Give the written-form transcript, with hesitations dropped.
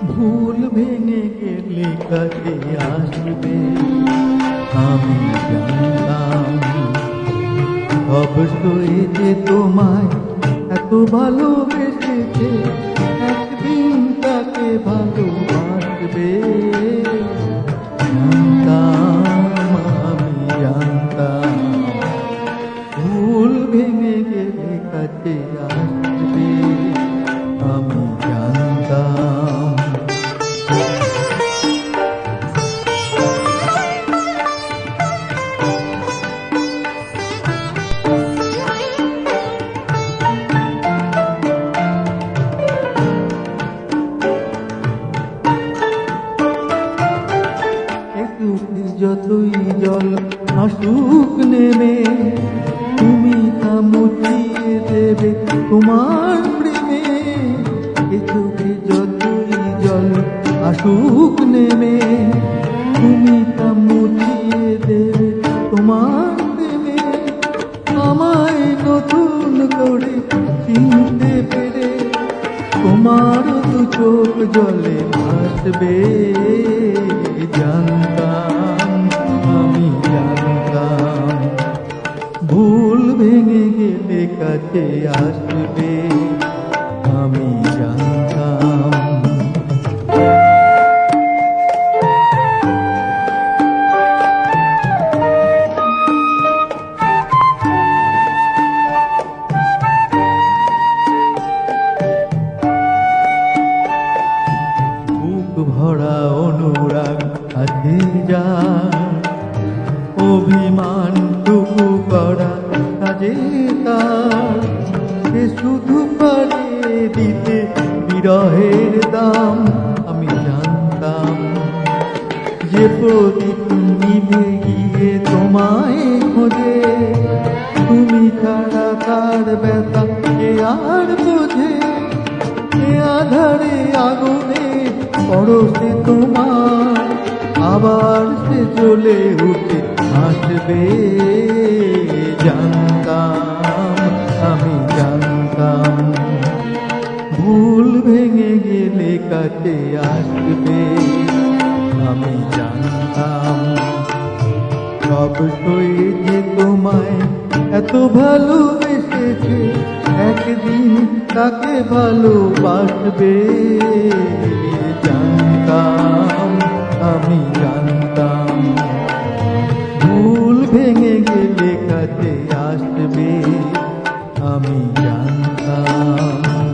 ভুল ভেঙে গেলে কাছে আসবে আমি জানতাম অবশ্যই যে তোমায় এত ভালোবেসেছে একদিন তাকে ভালোবাসবে জানতাম আমি জানতাম ভুল ভেঙে গেলে কাছে আসবে আমি জানতাম। যতই জল আসুক নেমে তুমি তা মুছিয়ে দেবে তোমার প্রেমে এ চোখে যতই জল আসুক নেমে তুমি তা মুছিয়ে দেবে তোমার প্রেমে আমায় নতুন করে চিনতে পেরে তোমার দু চোখ জলে ভাসবে জানতাম আমি জানতাম ভুল ভেঙে গেলে কাছে আসবে আমি জানতাম। ভরা অনুরাগ আছে যা অভিমান টুকু করা কাজে তার সে শুধু পারে দিতে বিরহের দাম আমি জানতাম যে প্রদীপ নিভে গিয়ে তোমায় খোঁজে তুমি ছাড়া তার ব্যথা কে আর বোঝে এ আধারে আগুনে পরশে তোমার আবার সে চলে উঠে আসবে জানতাম আমি জানতাম ভুল ভেঙে গেলে কাছে আসবে আমি জানতাম সবই যে তোমায় এত ভালোবেসেছে একদিন তাকে ভালোবাসবে জানতাম আমি জানতাম ভুল ভেঙে গেলে কাছে আসবে আমি জানতাম।